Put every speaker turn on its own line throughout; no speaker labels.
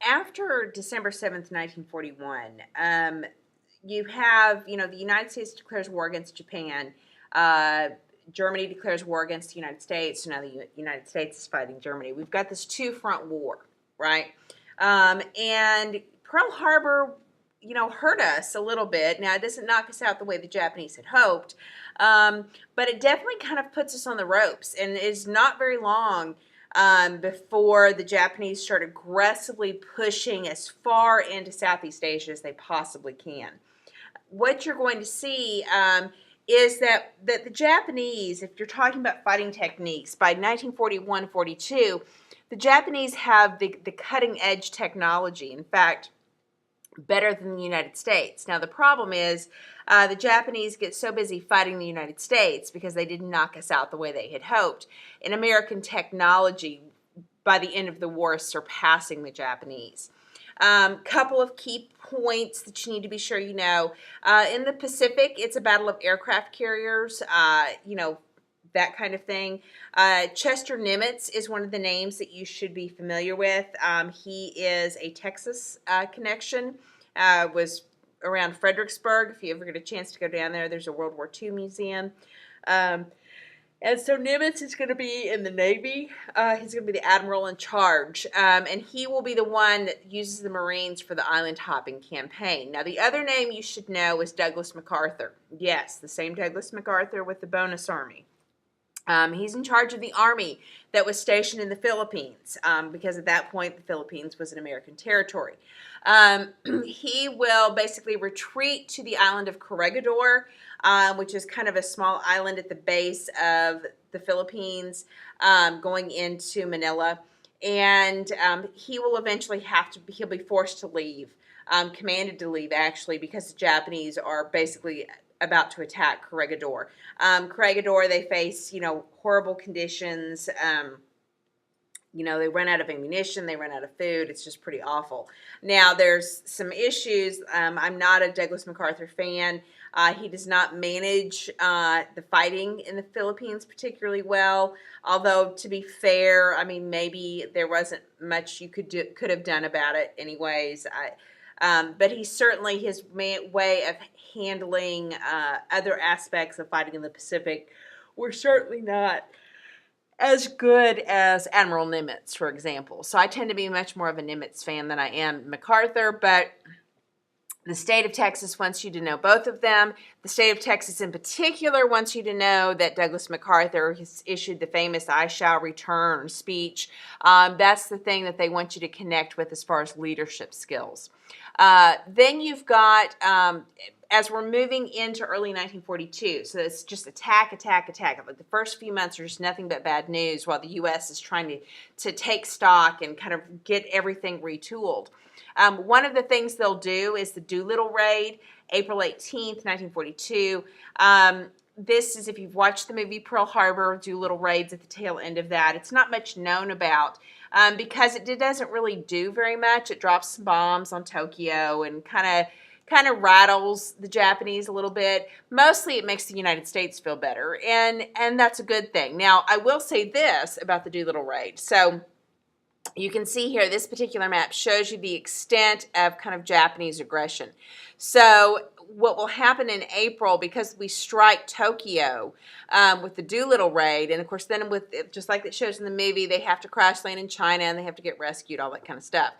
after December 7th, 1941, you have, the United States declares war against Japan. Uh, Germany declares war against the United States. So now the United States is fighting Germany. We've got this two-front war, right? And Pearl Harbor, hurt us a little bit. Now, it doesn't knock us out the way the Japanese had hoped, but it definitely kind of puts us on the ropes. And it's not very long before the Japanese start aggressively pushing as far into Southeast Asia as they possibly can. What you're going to see is that the Japanese, if you're talking about fighting techniques, by 1941-42, the Japanese have the cutting edge technology. In fact, better than the United States. Now, the problem is the Japanese get so busy fighting the United States because they didn't knock us out the way they had hoped. In American technology, by the end of the war, surpassing the Japanese. Couple of key points that you need to be sure you know. In the Pacific, it's a battle of aircraft carriers, that kind of thing. Chester Nimitz is one of the names that you should be familiar with. He is a Texas connection, was around Fredericksburg. If you ever get a chance to go down there, there's a World War II museum. And so Nimitz is going to be in the Navy. He's going to be the admiral in charge. And he will be the one that uses the Marines for the island hopping campaign. Now, the other name you should know is Douglas MacArthur. Yes, the same Douglas MacArthur with the Bonus Army. He's in charge of the army that was stationed in the Philippines, because at that point the Philippines was an American territory. He will basically retreat to the island of Corregidor, which is kind of a small island at the base of the Philippines, going into Manila. And he will eventually he'll be forced to leave, commanded to leave actually, because the Japanese are basically about to attack Corregidor. Corregidor, they face, horrible conditions. They run out of ammunition, they run out of food. It's just pretty awful. Now, there's some issues. I'm not a Douglas MacArthur fan. He does not manage the fighting in the Philippines particularly well. Although, to be fair, maybe there wasn't much you could have done about it anyways. But he certainly, his way of handling other aspects of fighting in the Pacific were certainly not as good as Admiral Nimitz, for example. So I tend to be much more of a Nimitz fan than I am MacArthur, but the state of Texas wants you to know both of them. The state of Texas in particular wants you to know that Douglas MacArthur has issued the famous "I shall return" speech. That's the thing that they want you to connect with as far as leadership skills. Then you've got, as we're moving into early 1942, so it's just attack. Like the first few months are just nothing but bad news while the U.S. is trying to take stock and kind of get everything retooled. One of the things they'll do is the Doolittle Raid, April 18th, 1942. This is, if you've watched the movie Pearl Harbor, Doolittle Raid's at the tail end of that. It's not much known about because it doesn't really do very much. It drops some bombs on Tokyo and kind of rattles the Japanese a little bit. Mostly it makes the United States feel better, and that's a good thing. Now, I will say this about the Doolittle Raid. So you can see here, this particular map shows you the extent of kind of Japanese aggression. So what will happen in April, because we strike Tokyo with the Doolittle Raid, and of course then just like it shows in the movie, they have to crash land in China and they have to get rescued, all that kind of stuff.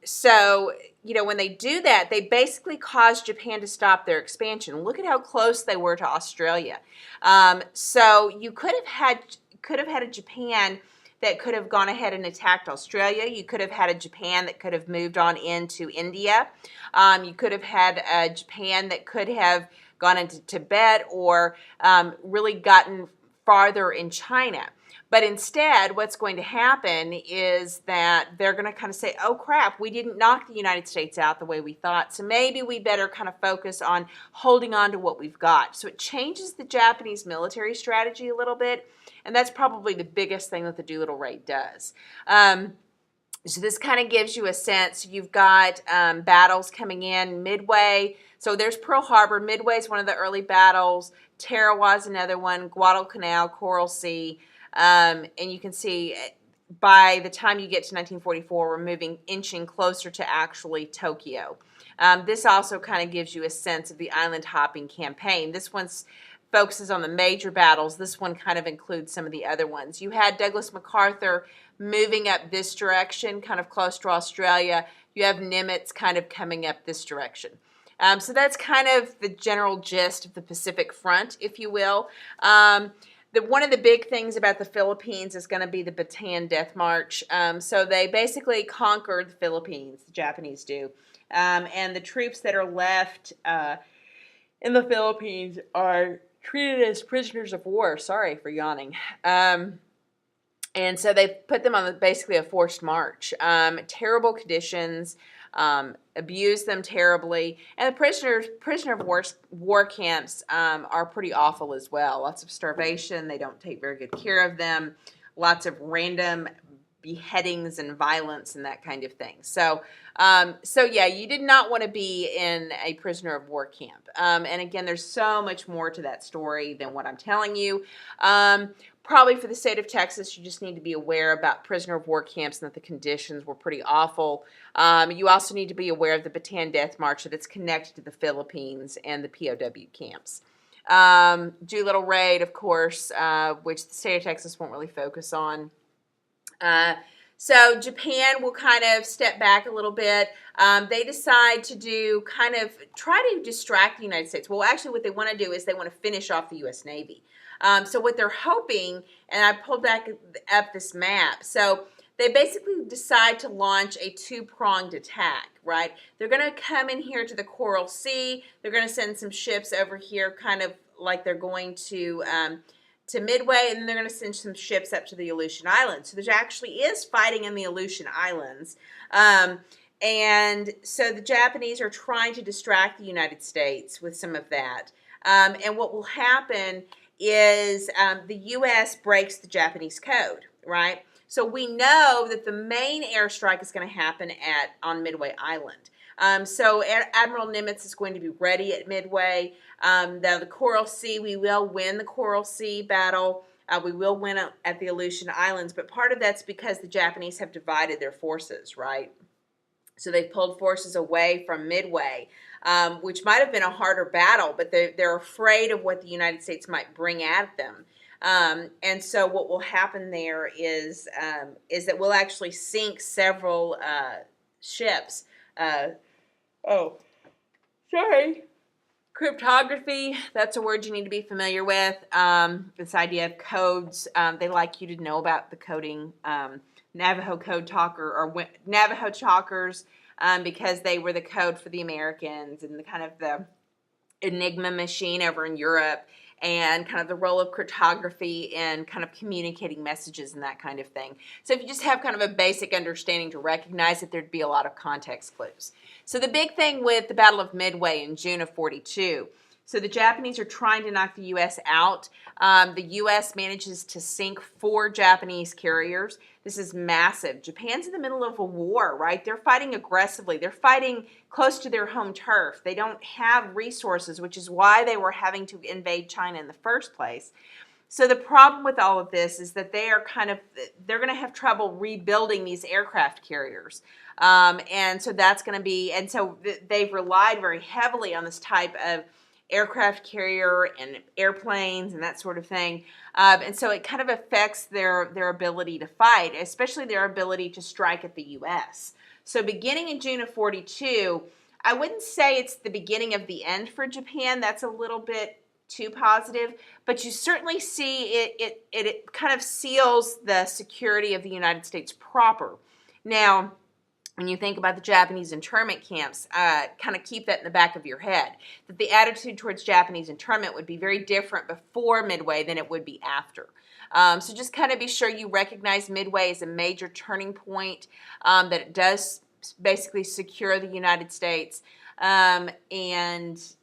So, when they do that, they basically cause Japan to stop their expansion. Look at how close they were to Australia. So you could have had a Japan that could have gone ahead and attacked Australia. You could have had a Japan that could have moved on into India. You could have had a Japan that could have gone into Tibet or really gotten farther in China. But instead, what's going to happen is that they're going to kind of say, oh crap, we didn't knock the United States out the way we thought, so maybe we better kind of focus on holding on to what we've got. So it changes the Japanese military strategy a little bit, and that's probably the biggest thing that the Doolittle Raid does. So this kind of gives you a sense. You've got battles coming in. Midway, so there's Pearl Harbor. Midway is one of the early battles. Tarawa is another one. Guadalcanal, Coral Sea. And you can see by the time you get to 1944, we're inching closer to actually Tokyo. This also kind of gives you a sense of the island hopping campaign. This one's focuses on the major battles. This one kind of includes some of the other ones. You had Douglas MacArthur moving up this direction, kind of close to Australia. You have Nimitz kind of coming up this direction. So that's kind of the general gist of the Pacific Front, if you will. One of the big things about the Philippines is going to be the Bataan Death March. So they basically conquered the Philippines, the Japanese do. And the troops that are left in the Philippines are treated as prisoners of war. Sorry for yawning. And so they put them on basically a forced march. Terrible conditions, abused them terribly. And the prisoner of war camps are pretty awful as well. Lots of starvation. They don't take very good care of them. Lots of random beheadings and violence and that kind of thing. So yeah, you did not want to be in a prisoner of war camp. And again, there's so much more to that story than what I'm telling you. Probably for the state of Texas, you just need to be aware about prisoner of war camps and that the conditions were pretty awful. You also need to be aware of the Bataan Death March, that it's connected to the Philippines and the POW camps. Doolittle Raid, of course, which the state of Texas won't really focus on. So Japan will kind of step back a little bit. They decide to try to distract the United States. Well, actually what they want to do is they want to finish off the U.S. Navy. So what they're hoping, and I pulled back up this map, so they basically decide to launch a two-pronged attack, right? They're going to come in here to the Coral Sea. They're going to send some ships over here kind of like they're going to Midway, and then they're going to send some ships up to the Aleutian Islands. So there actually is fighting in the Aleutian Islands. And so the Japanese are trying to distract the United States with some of that. And what will happen is the U.S. breaks the Japanese code, right? So we know that the main airstrike is going to happen on Midway Island. So Admiral Nimitz is going to be ready at Midway. The Coral Sea, we will win the Coral Sea battle. We will win at the Aleutian Islands, but part of that's because the Japanese have divided their forces, right? So they've pulled forces away from Midway, which might have been a harder battle, but they're afraid of what the United States might bring at them. And so what will happen there is that we'll actually sink several ships. Cryptography, that's a word you need to be familiar with. This idea of codes, they like you to know about the coding. Navajo code talker or Navajo talkers, because they were the code for the Americans and the kind of the Enigma machine over in Europe, and kind of the role of cryptography in kind of communicating messages and that kind of thing. So if you just have kind of a basic understanding to recognize it, there'd be a lot of context clues. So the big thing with the Battle of Midway in June of 42, so the Japanese are trying to knock the U.S. out. The U.S. manages to sink 4 Japanese carriers. This is massive. Japan's in the middle of a war, right? They're fighting aggressively. They're fighting close to their home turf. They don't have resources, which is why they were having to invade China in the first place. So the problem with all of this is that they're going to have trouble rebuilding these aircraft carriers. And so that's going to be, and so they've relied very heavily on this type of aircraft carrier and airplanes and that sort of thing. And so it kind of affects their ability to fight, especially their ability to strike at the U.S. So beginning in June of 42, I wouldn't say it's the beginning of the end for Japan. That's a little bit too positive, but you certainly see it kind of seals the security of the United States proper. Now, when you think about the Japanese internment camps, kind of keep that in the back of your head, that the attitude towards Japanese internment would be very different before Midway than it would be after. So just kind of be sure you recognize Midway as a major turning point, that it does basically secure the United States. And,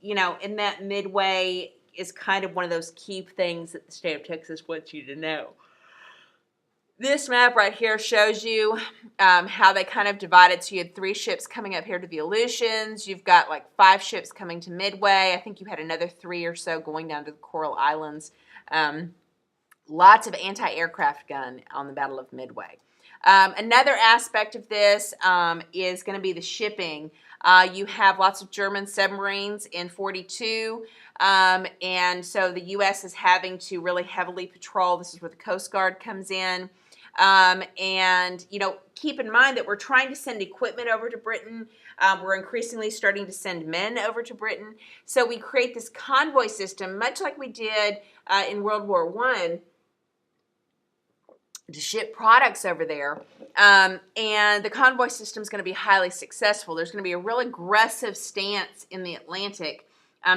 you know, in that Midway is kind of one of those key things that the state of Texas wants you to know. This map right here shows you how they kind of divided. So you had 3 ships coming up here to the Aleutians. You've got like 5 ships coming to Midway. I think you had another 3 or so going down to the Coral Islands. Lots of anti-aircraft gun on the Battle of Midway. Another aspect of this is going to be the shipping. You have lots of German submarines in 42, and so the U.S. is having to really heavily patrol. This is where the Coast Guard comes in. And, keep in mind that we're trying to send equipment over to Britain. We're increasingly starting to send men over to Britain. So we create this convoy system, much like we did in World War I, to ship products over there. And the convoy system is going to be highly successful. There's going to be a real aggressive stance in the Atlantic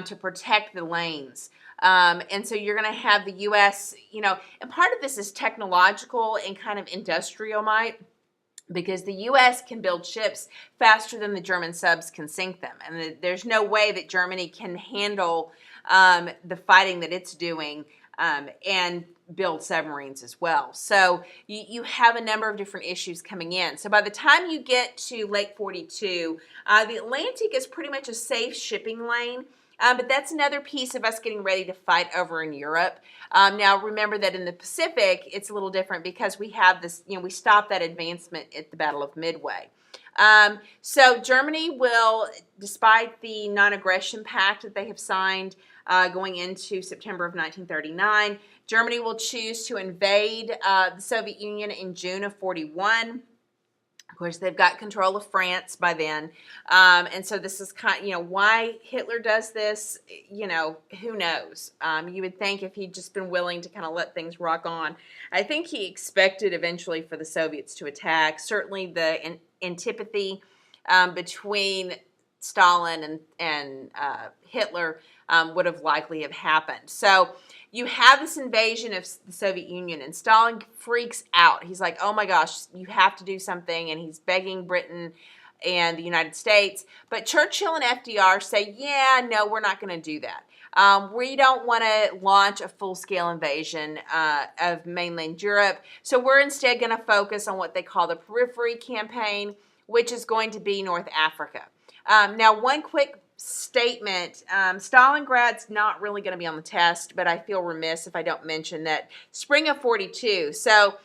to protect the lanes. And so you're going to have the U.S., and part of this is technological and kind of industrial might, because the U.S. can build ships faster than the German subs can sink them. And there's no way that Germany can handle the fighting that it's doing and build submarines as well. So you have a number of different issues coming in. So by the time you get to Lake 42, the Atlantic is pretty much a safe shipping lane. But that's another piece of us getting ready to fight over in Europe. Now, remember that in the Pacific, it's a little different because we have this, we stopped that advancement at the Battle of Midway. So Germany will, despite the non-aggression pact that they have signed going into September of 1939, Germany will choose to invade the Soviet Union in June of 41. Of course, they've got control of France by then. And so this is why Hitler does this, who knows? You would think if he'd just been willing to kind of let things rock on. I think he expected eventually for the Soviets to attack. Certainly the antipathy between Stalin and Hitler would have likely have happened. So you have this invasion of the Soviet Union, and Stalin freaks out. He's like, oh my gosh, you have to do something, and he's begging Britain and the United States. But Churchill and FDR say, yeah, no, we're not going to do that. We don't want to launch a full-scale invasion of mainland Europe, so we're instead going to focus on what they call the Periphery Campaign, which is going to be North Africa. Now, one quick statement, Stalingrad's not really going to be on the test, but I feel remiss if I don't mention that spring of 42. So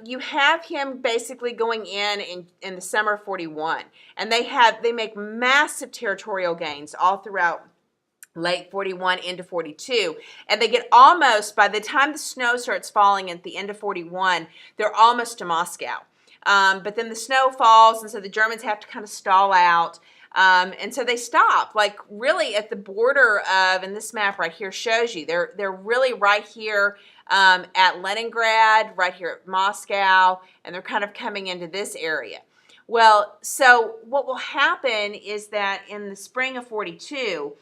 you have him basically going in the summer of 41, and they make massive territorial gains all throughout late 41 into 42, and they get almost, by the time the snow starts falling at the end of 41, they're almost to Moscow. But then the snow falls, and so the Germans have to kind of stall out. And so they stop, like really at the border of, and this map right here shows you, they're really right here at Leningrad, right here at Moscow, and they're kind of coming into this area. Well, so what will happen is that in the spring of 42,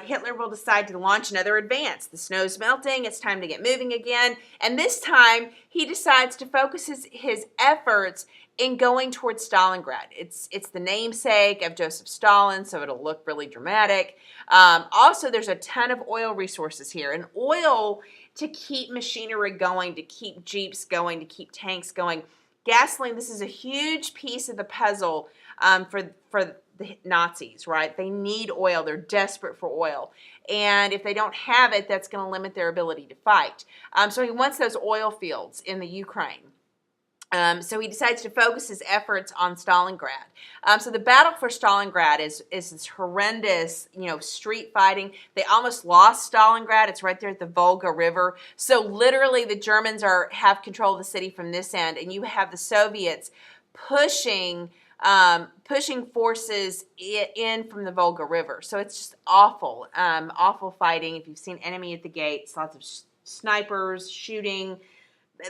Hitler will decide to launch another advance. The snow's melting, it's time to get moving again, and this time he decides to focus his efforts in going towards Stalingrad. It's the namesake of Joseph Stalin, so it'll look really dramatic. Also, there's a ton of oil resources here, and oil to keep machinery going, to keep jeeps going, to keep tanks going. Gasoline, this is a huge piece of the puzzle for the Nazis, right? They need oil. They're desperate for oil. And if they don't have it, that's going to limit their ability to fight. So he wants those oil fields in the Ukraine. So he decides to focus his efforts on Stalingrad. So the battle for Stalingrad is this horrendous, street fighting. They almost lost Stalingrad. It's right there at the Volga River. So literally the Germans have control of the city from this end, and you have the Soviets pushing forces in from the Volga River. So it's just awful, awful fighting. If you've seen Enemy at the Gates, lots of snipers shooting.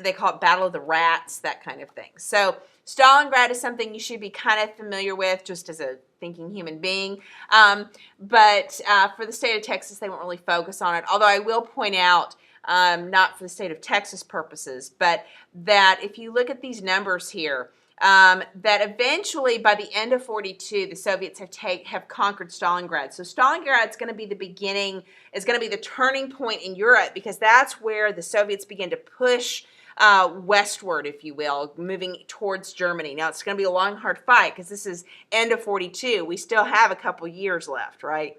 They call it Battle of the Rats, that kind of thing. So Stalingrad is something you should be kind of familiar with just as a thinking human being. But for the state of Texas, they won't really focus on it. Although I will point out, not for the state of Texas purposes, but that if you look at these numbers here, that eventually by the end of 42, the Soviets have conquered Stalingrad. So Stalingrad is going to be the beginning, is going to be the turning point in Europe, because that's where the Soviets begin to push westward, if you will, moving towards Germany. Now, it's going to be a long, hard fight because this is end of 42. We still have a couple years left, right?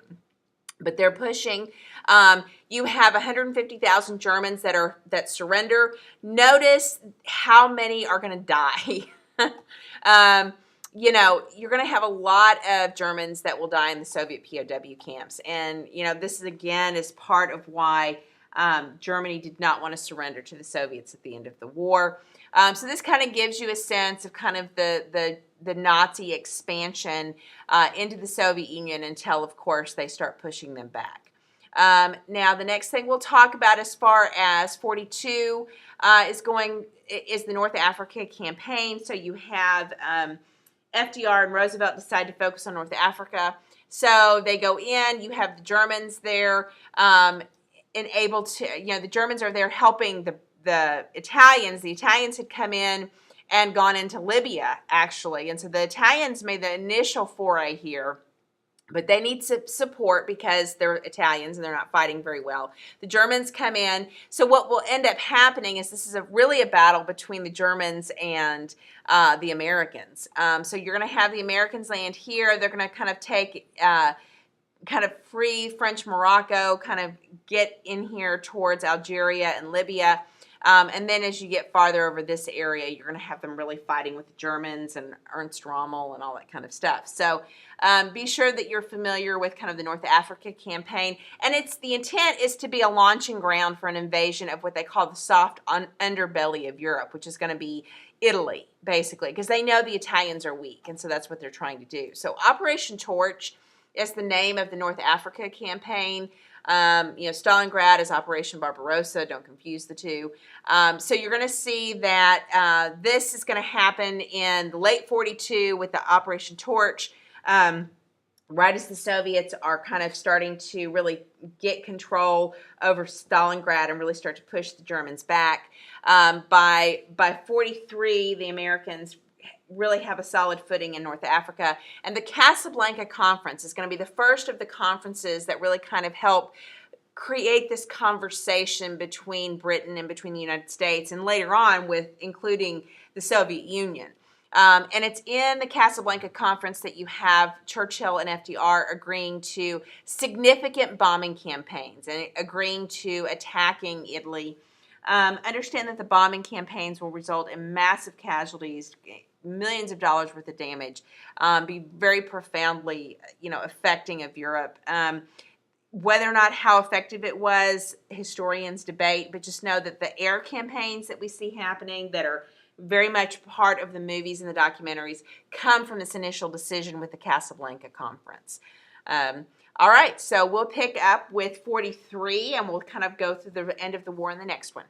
but they're pushing. You have 150,000 Germans that surrender. Notice how many are going to die. You're going to have a lot of Germans that will die in the Soviet POW camps. And, this is part of why Germany did not want to surrender to the Soviets at the end of the war. So this kind of gives you a sense of kind of the Nazi expansion into the Soviet Union until, of course, they start pushing them back. Now, the next thing we'll talk about as far as 42 is the North Africa campaign. So you have FDR and Roosevelt decide to focus on North Africa. So they go in. You have the Germans there, and able to, the Germans are there helping the Italians. The Italians had come in and gone into Libya, actually. And so the Italians made the initial foray here, but they need support because they're Italians and they're not fighting very well. The Germans come in. So what will end up happening is this is really a battle between the Germans and the Americans. So you're going to have the Americans land here. They're going to kind of take kind of free French Morocco, kind of get in here towards Algeria and Libya. And then as you get farther over this area, you're going to have them really fighting with the Germans and Ernst Rommel and all that kind of stuff. So be sure that you're familiar with kind of the North Africa campaign. And the intent is to be a launching ground for an invasion of what they call the soft underbelly of Europe, which is going to be Italy, basically, because they know the Italians are weak. And so that's what they're trying to do. So Operation Torch is the name of the North Africa campaign. Stalingrad is Operation Barbarossa. Don't confuse the two. So you're going to see that this is going to happen in the late 42 with the Operation Torch, right as the Soviets are kind of starting to really get control over Stalingrad and really start to push the Germans back. By 43, the Americans really have a solid footing in North Africa. And the Casablanca Conference is going to be the first of the conferences that really kind of help create this conversation between Britain and between the United States, and later on with including the Soviet Union. And it's in the Casablanca Conference that you have Churchill and FDR agreeing to significant bombing campaigns and agreeing to attacking Italy. Understand that the bombing campaigns will result in massive casualties, millions of dollars worth of damage, be very profoundly, affecting of Europe. Whether or not how effective it was, historians debate, but just know that the air campaigns that we see happening that are very much part of the movies and the documentaries come from this initial decision with the Casablanca Conference. All right, so we'll pick up with 43 and we'll kind of go through the end of the war in the next one.